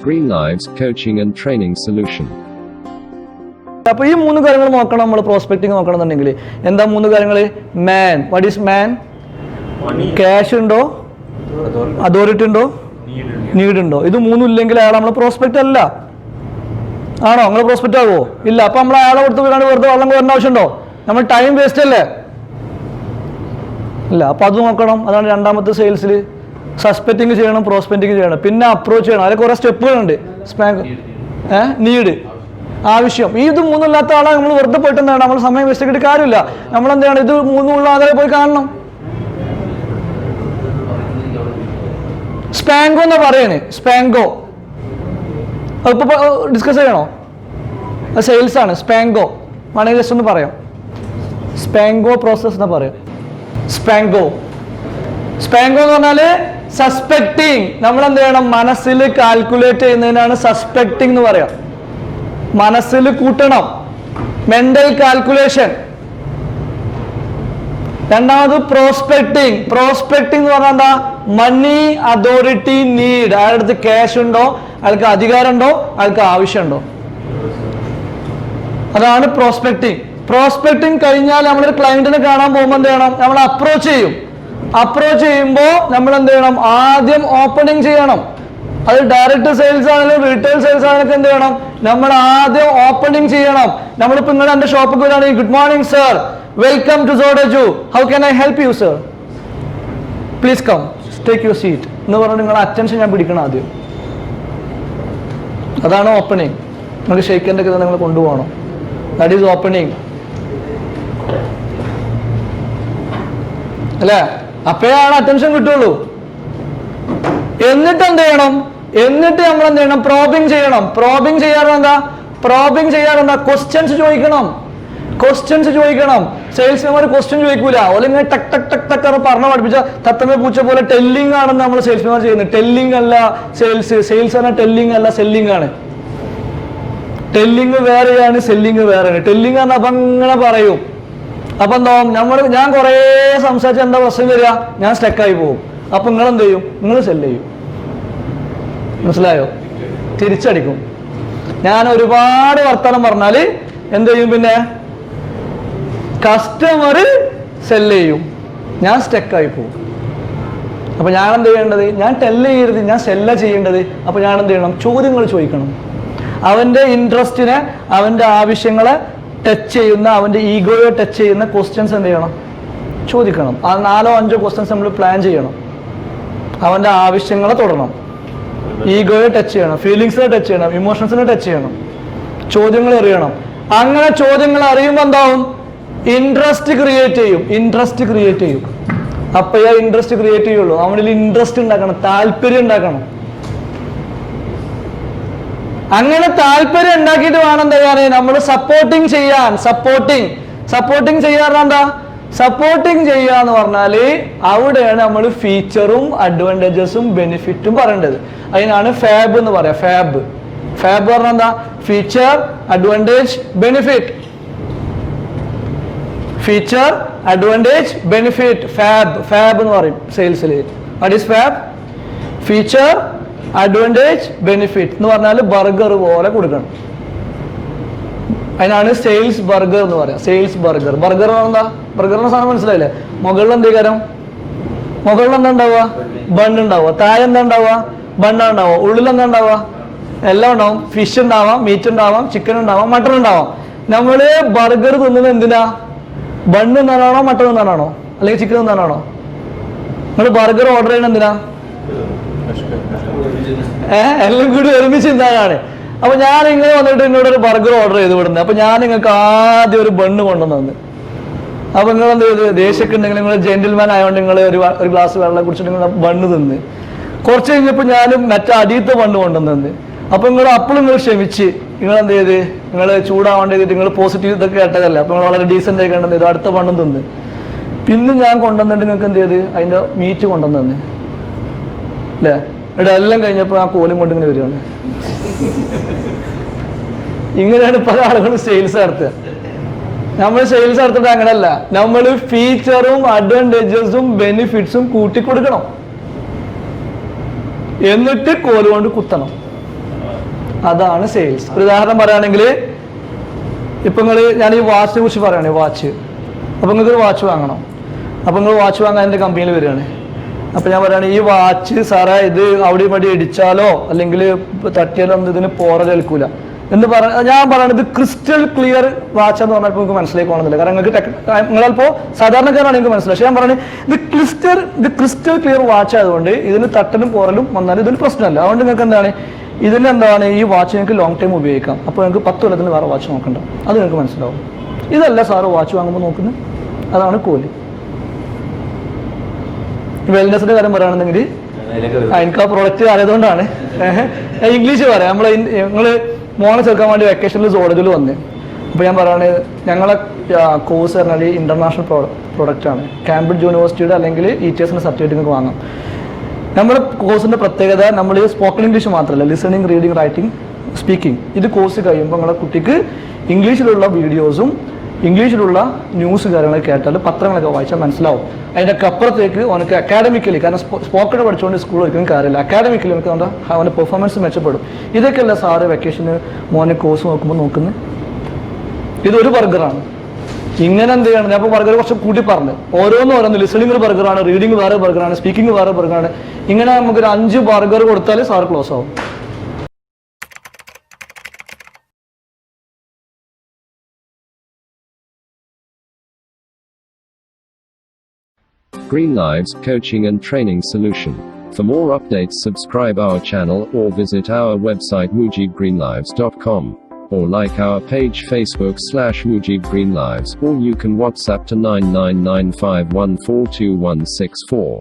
Greenlives coaching and training solution. അപ്പോൾ ഈ മൂന്ന് കാര്യങ്ങൾ നോക്കണം നമ്മൾ പ്രോസ്പെക്റ്റിംഗ് നോക്കണമെന്നുണ്ടെങ്കിൽ. എന്താ മൂന്ന് കാര്യങ്ങൾ? മാൻ, വാട്ട് ഈസ് മാൻ? ക്യാഷ് ഉണ്ടോ, അതോറിറ്റി ഉണ്ടോ, നീഡ് ഉണ്ടോ? ഇത് മൂന്നും ഇല്ലെങ്കിൽ അയാൾ നമ്മൾ പ്രോസ്പെക്റ്റ് അല്ല. ആണോ? നിങ്ങൾ പ്രോസ്പെക്റ്റ് ആകുമോ? ഇല്ല. അപ്പം നമ്മൾ അയാളെ കൊടുത്ത് പോയാണ്ട് വെറുതെ വെള്ളം കോരേണ്ട ആവശ്യമുണ്ടോ? നമ്മൾ ടൈം വേസ്റ്റ് അല്ലേ? ഇല്ല. അപ്പം അത് നോക്കണം. അതാണ് രണ്ടാമത്തെ സെയിൽസിൽ. സസ്പെക്റ്റിംഗ് ചെയ്യണം, പ്രോസ്പെക്റ്റിംഗ് ചെയ്യണം, പിന്നെ അപ്രോച്ച് ചെയ്യണം. അതിൽ കുറേ സ്റ്റെപ്പുകളുണ്ട്. നീഡ്, ആവശ്യം. ഇത് മൂന്നില്ലാത്ത ആളെ നമ്മൾ വെറുതെ പോയിട്ട് എന്താണ് നമ്മൾ സമയം വേസ്റ്റ് ആക്കിയിട്ട് കാര്യമില്ല. നമ്മൾ എന്താണ് ഇത് മൂന്നുമുള്ള ആളുകളെ പോയി കാണണം. സ്പാങ്കോ എന്നാ പറയണേ. സ്പാങ്കോ അതിപ്പോൾ ഡിസ്കസ് ചെയ്യണോ? അത് സെയിൽസ് ആണ്. സ്പാങ്കോ വേണമെങ്കിൽ ജസ്റ്റ് ഒന്ന് പറയാം. സ്പാങ്കോ പ്രോസസ് എന്നാ പറയാം. സ്പാങ്കോ എന്ന് പറഞ്ഞാൽ സസ്പെക്റ്റിംഗ്. നമ്മൾ എന്ത് ചെയ്യണം? മനസ്സിൽ കാൽക്കുലേറ്റ് ചെയ്യുന്നതിനാണ് സസ്പെക്റ്റിംഗ് എന്ന് പറയാം. മനസ്സിൽ കൂട്ടണം, മെന്റൽ കാൽക്കുലേഷൻ. രണ്ടാമത് പ്രോസ്പെക്റ്റിംഗ് എന്ന് പറഞ്ഞാൽ എന്താ? മണി, അതോറിറ്റി, നീഡ്. അയാളുടെ അടുത്ത് ക്യാഷ് ഉണ്ടോ, അയാൾക്ക് അധികാരം ഉണ്ടോ, അയാൾക്ക് ആവശ്യമുണ്ടോ, അതാണ് പ്രോസ്പെക്റ്റിംഗ് കഴിഞ്ഞാൽ നമ്മളൊരു ക്ലയന്റിനെ കാണാൻ പോകുമ്പോൾ എന്ത് ചെയ്യണം? നമ്മൾ അപ്രോച്ച് ചെയ്യുമ്പോൾ നമ്മൾ എന്ത് ചെയ്യണം? ആദ്യം ഓപ്പണിംഗ് ചെയ്യണം. അത് ഡയറക്റ്റ് സെയിൽസ് ആണെങ്കിലും റീറ്റെയിൽ സെയിൽസ് ആണെങ്കിലും എന്ത് ചെയ്യണം? നമ്മൾ ആദ്യം ഓപ്പണിംഗ് ചെയ്യണം. നമ്മളിപ്പോൾ നിങ്ങൾ എൻ്റെ ഷോപ്പിൽ വരികയാണെങ്കിൽ good morning sir, welcome to സോഡജു, how can I help you sir, please come take your seat എന്ന് പറഞ്ഞാൽ നിങ്ങളുടെ അറ്റൻഷൻ ഞാൻ പിടിക്കണം ആദ്യം. അതാണ് ഓപ്പണിംഗ്. നിങ്ങൾക്ക് ഷെയ്ക്കൻ്റെ ഒക്കെ നിങ്ങൾ കൊണ്ടുപോകണം. ദാറ്റ് ഈസ് ഓപ്പണിംഗ് അല്ലേ? അപ്പോഴാണ് അറ്റൻഷൻ കിട്ടുള്ളൂ. എന്നിട്ട് എന്ത് ചെയ്യണം? എന്നിട്ട് നമ്മൾ എന്ത് ചെയ്യണം? പ്രോബിങ് ചെയ്യണം. പ്രോബിങ് ചെയ്യാറെന്താ? ക്വസ്റ്റ്യൻസ് ചോദിക്കണം. സെയിൽസ്മാൻമാർ ക്വസ്റ്റ്യൻ ചോദിക്കൂല. അല്ലെങ്കിൽ ടക്ക് ടക്ക് ടക്ക് ടക്ക് പറഞ്ഞു പഠിപ്പിച്ച തത്തമ്മ പൂച്ച പോലെ ടെല്ലിംഗ് ആണെന്ന് നമ്മൾ സെയിൽസ്മാൻ ചെയ്യുന്നത്. ടെല്ലിംഗ് അല്ല സെയിൽസ് ആണ്. ടെല്ലിംഗ് അല്ല, സെല്ലിംഗ് ആണ്. ടെല്ലിംഗ് വേറെയാണ്, സെല്ലിംഗ് വേറെയാണ്. ടെല്ലിംഗ് ആണ് അപ്പം അങ്ങനെ പറയും. അപ്പൊ എന്താ ഞാൻ കുറേ സംസാരിച്ച എന്താ പ്രശ്നം വരിക? ഞാൻ സ്റ്റക്കായി പോകും. അപ്പൊ നിങ്ങൾ എന്ത് ചെയ്യും? നിങ്ങൾ സെല്ല് ചെയ്യും. മനസ്സിലായോ? തിരിച്ചടിക്കും. ഞാൻ ഒരുപാട് വർത്തമാനം പറഞ്ഞാൽ എന്ത് ചെയ്യും? പിന്നെ കസ്റ്റമർ സെല്ല് ചെയ്യും, ഞാൻ സ്റ്റക്കായി പോകും. അപ്പൊ ഞാൻ എന്ത് ചെയ്യേണ്ടത്? ഞാൻ ടെല്ല് ചെയ്യരുത്, ഞാൻ സെല്ല ചെയ്യേണ്ടത്. അപ്പൊ ഞാൻ എന്ത് ചെയ്യണം? ചോദ്യങ്ങൾ ചോദിക്കണം. അവന്റെ ഇൻട്രസ്റ്റിനെ, അവന്റെ ആവശ്യങ്ങളെ ടച്ച് ചെയ്യുന്ന, അവന്റെ ഈഗോയെ ടച്ച് ചെയ്യുന്ന ക്വസ്റ്റ്യൻസ് എന്ത് ചെയ്യണം? ചോദിക്കണം. ആ 4-5 ക്വസ്റ്റ്യൻസ് നമ്മൾ പ്ലാൻ ചെയ്യണം. അവന്റെ ആവശ്യങ്ങളെ തൊടണം, ഈഗോയെ ടച്ച് ചെയ്യണം, ഫീലിങ്സിനെ ടച്ച് ചെയ്യണം, ഇമോഷൻസിനെ ടച്ച് ചെയ്യണം, ചോദ്യങ്ങൾ അറിയണം. അങ്ങനെ ചോദ്യങ്ങൾ അറിയുമ്പോൾ എന്താവും? ഇൻട്രസ്റ്റ് ക്രിയേറ്റ് ചെയ്യും. അപ്പോഴേ ഇൻട്രസ്റ്റ് ക്രിയേറ്റ് ചെയ്യുള്ളൂ. അവനിൽ ഇൻട്രസ്റ്റ് ഉണ്ടാക്കണം, താല്പര്യം ഉണ്ടാക്കണം. അങ്ങനെ താല്പര്യം ഉണ്ടാക്കിയിട്ട് വേണം എന്താ ചെയ്യാൻ? നമ്മൾ സപ്പോർട്ടിങ് ചെയ്യാറെന്താ? സപ്പോർട്ടിങ് ചെയ്യുക എന്ന് പറഞ്ഞാൽ അവിടെയാണ് നമ്മൾ ഫീച്ചറും അഡ്വാൻറ്റേജസും ബെനിഫിറ്റും പറയേണ്ടത്. അതിനാണ് ഫാബ് എന്ന് പറയാം. ഫാബ് പറഞ്ഞാൽ എന്താ? Feature, advantage, benefit. Feature, advantage, benefit. FAB എന്ന് പറയും സെയിൽസിൽ. What is FAB? Feature, advantage, benefit എന്ന് പറഞ്ഞാൽ ബർഗർ പോലെ കൊടുക്കണം. അതിനാണ് സെയിൽസ് ബർഗർ എന്ന് പറയാം. ബർഗർ എന്താ? ബർഗറിന്റെ സാധനം മനസ്സിലായില്ലേ? മുകളിൽ എന്ത് കാര്യം? മുകളിൽ എന്താ ഉണ്ടാവുക? ബണ്ണുണ്ടാവുക. താഴെ എന്താ ഉണ്ടാവുക? ബണ്ണാ ഉണ്ടാവുക. ഉള്ളിൽ എന്താ ഉണ്ടാവുക? എല്ലാം ഉണ്ടാവും. ഫിഷ് ഉണ്ടാവാം, മീറ്റ് ഉണ്ടാവാം, ചിക്കൻ ഉണ്ടാവാം, മട്ടൺ ഉണ്ടാവാം. നമ്മള് ബർഗർ തിന്നുന്നത് എന്തിനാ? ബണ്ണ് തിന്നാനാണോ, മട്ടൺ തിന്നാനാണോ, അല്ലെങ്കിൽ ചിക്കൻ തിന്നാനാണോ? നിങ്ങൾ ബർഗർ ഓർഡർ ചെയ്യണത് എന്തിനാ? എല്ലാം കൂടി ഒരുമിച്ച് തിന്നാനാണ്. അപ്പൊ ഞാൻ ഇങ്ങനെ വന്നിട്ട് എന്നോട് ഒരു ബർഗർ ഓർഡർ ചെയ്ത് വിടുന്നത്. അപ്പൊ ഞാൻ നിങ്ങൾക്ക് ആദ്യം ഒരു ബണ്ണ് കൊണ്ടുവന്നു. അപ്പൊ നിങ്ങൾ എന്ത് ചെയ്ത്? ദേഷ്യമൊക്കെ ഉണ്ടെങ്കിൽ നിങ്ങൾ ജെന്റിൽമാൻ ആയതുകൊണ്ട് നിങ്ങൾ ഒരു ഗ്ലാസ് വെള്ളം കുടിച്ചിട്ട് നിങ്ങൾ ബണ്ണ് തിന്ന്. കുറച്ച് കഴിഞ്ഞപ്പോൾ ഞാനും മറ്റേ അടിയത്തെ ബണ്ണ് കൊണ്ടുവന്നു. അപ്പൊ അപ്പോഴും നിങ്ങൾ ക്ഷമിച്ച് നിങ്ങൾ എന്ത് ചെയ്ത്? നിങ്ങൾ ചൂടാവാൻ ചെയ്തിട്ട് നിങ്ങൾ പോസിറ്റീവ് ഇതൊക്കെ കേട്ടതല്ലേ? അപ്പൊ നിങ്ങൾ വളരെ ഡീസെന്റ് ആയി കണ്ടെന്ന് ചെയ്തു. അടുത്ത ബണ്ണും തിന്ന്. പിന്നെ ഞാൻ കൊണ്ടുവന്നിട്ട് നിങ്ങൾക്ക് എന്ത് ചെയ്ത്? അതിന്റെ മീറ്റ് കൊണ്ടുവന്നു അല്ലേ? ഇവിടെ എല്ലാം കഴിഞ്ഞപ്പോൾ ആ കോലും കൊണ്ട് ഇങ്ങനെ വരികയാണ്. ഇങ്ങനെയാണ് പല ആളുകളും സെയിൽസ് നടത്തുക. നമ്മൾ സെയിൽസ് നടത്തിട്ട് അങ്ങനെയല്ല. നമ്മൾ ഫീച്ചറും അഡ്വാൻറ്റേജസും ബെനിഫിറ്റ്സും കൂട്ടിക്കൊടുക്കണം, എന്നിട്ട് കോല് കൊണ്ട് കുത്തണം. അതാണ് സെയിൽസ്. ഒരു ഉദാഹരണം പറയുകയാണെങ്കിൽ ഇപ്പം ഞാൻ ഈ വാച്ചിനെ കുറിച്ച് പറയുകയാണ്. വാച്ച്, അപ്പോൾ നിങ്ങൾക്ക് വാച്ച് വാങ്ങണം. അപ്പോൾ നിങ്ങൾ വാച്ച് വാങ്ങാൻ എൻ്റെ കമ്പനിയിൽ വരികയാണ്. അപ്പോൾ ഞാൻ പറയുകയാണ്, ഈ വാച്ച് സാറേ ഇത് അവിടെ ഇവിടെ ഇടിച്ചാലോ അല്ലെങ്കിൽ തട്ടിയാലോ ഒന്നും ഇതിന് പോറലേൽക്കൂല എന്ന് ഞാൻ പറയുന്നത് ഇത് ക്രിസ്റ്റൽ ക്ലിയർ വാച്ച് എന്ന് പറഞ്ഞാൽ നിങ്ങൾക്ക് മനസ്സിലാക്കണമെന്നില്ല. കാരണം നിങ്ങളിപ്പോൾ സാധാരണക്കാരാണ് നിങ്ങൾക്ക് മനസ്സിലായി. പക്ഷേ ഞാൻ പറയുന്നത് ഇത് ക്രിസ്റ്റൽ ക്ലിയർ വാച്ച് ആയതുകൊണ്ട് ഇതിന് തട്ടലും പോറലും വന്നാലും ഇതിന് പ്രശ്നമല്ല. അതുകൊണ്ട് നിങ്ങൾക്ക് എന്താണ് ഇതിനെന്താണ് ഈ വാച്ച് നിങ്ങൾക്ക് ലോങ് ടൈം ഉപയോഗിക്കാം. അപ്പോൾ നിങ്ങൾക്ക് 10 കൊല്ലത്തിന് വേറെ വാച്ച് നോക്കണ്ട, അത് നിങ്ങൾക്ക് മനസ്സിലാവും. ഇതല്ല സാറ് വാച്ച് വാങ്ങുമ്പോൾ നോക്കുന്നത്, അതാണ് കോല്. വെൽനെസിന്റെ കാര്യം പറയുകയാണെന്നെങ്കിൽ എനിക്ക് ആ പ്രോഡക്റ്റ് അറിയാതുകൊണ്ടാണ് ഇംഗ്ലീഷ് പറയാം. നിങ്ങൾ മോളെ ചേർക്കാൻ വേണ്ടി വെക്കേഷനിൽ സോളജിൽ വന്ന്, അപ്പോൾ ഞാൻ പറയുകയാണ് ഞങ്ങളെ കോഴ്സ് പറഞ്ഞാൽ ഇന്റർനാഷണൽ പ്രൊഡക്റ്റാണ്. കാംബ്രിഡ്ജ് യൂണിവേഴ്സിറ്റിയുടെ അല്ലെങ്കിൽ ETSന്റെ സർട്ടിഫിക്കറ്റ് നിങ്ങൾക്ക് വാങ്ങാം. നമ്മുടെ കോഴ്സിൻ്റെ പ്രത്യേകത നമ്മൾ സ്പോക്കൺ ഇംഗ്ലീഷ് മാത്രമല്ല, ലിസണിങ്, റീഡിങ്, റൈറ്റിംഗ്, സ്പീക്കിംഗ്. ഇത് കോഴ്സ് കഴിയുമ്പോൾ നിങ്ങളുടെ കുട്ടിക്ക് ഇംഗ്ലീഷിലുള്ള വീഡിയോസും ഇംഗ്ലീഷിലുള്ള ന്യൂസ് കാര്യങ്ങളൊക്കെ കേട്ടാൽ പത്രങ്ങളൊക്കെ വായിച്ചാൽ മനസ്സിലാവും. അതിൻ്റെ അപ്പുറത്തേക്ക് അവനക്ക് അക്കാഡമിക്കലി, കാരണം സ്പോക്കൺ പഠിച്ചുകൊണ്ട് സ്കൂൾ ഒരിക്കലും കാര്യമില്ല, അക്കാഡമിക്കലി നമുക്ക് അവൻ്റെ പെർഫോമൻസ് മെച്ചപ്പെടും. ഇതൊക്കെയല്ല സാറ് വെക്കേഷന് മോനെ കോഴ്സ് നോക്കുമ്പോൾ നോക്കുന്നത്. ഇതൊരു ബർഗറാണ്. ഇങ്ങനെ എന്ത് ചെയ്യണം? ഞാൻ ഇപ്പോൾ ബർഗർ കുറച്ച് കൂട്ടി പറഞ്ഞു, ഓരോന്ന് ലിസണിങ് ഒരു ബർഗറാണ്, റീഡിങ് വേറെ ബർഗറാണ്, സ്പീക്കിംഗ് വേറെ ബർഗറാണ്. ഇങ്ങനെ നമുക്കൊരു 5 ബർഗർ കൊടുത്താൽ സാറ് ക്ലോസ് ആവും. Greenlives Coaching and Training Solution. For more updates, subscribe our channel or visit our website mujeebgreenlives.com, or like our page Facebook/Mujeebgreenlives, or you can WhatsApp to 9995142164.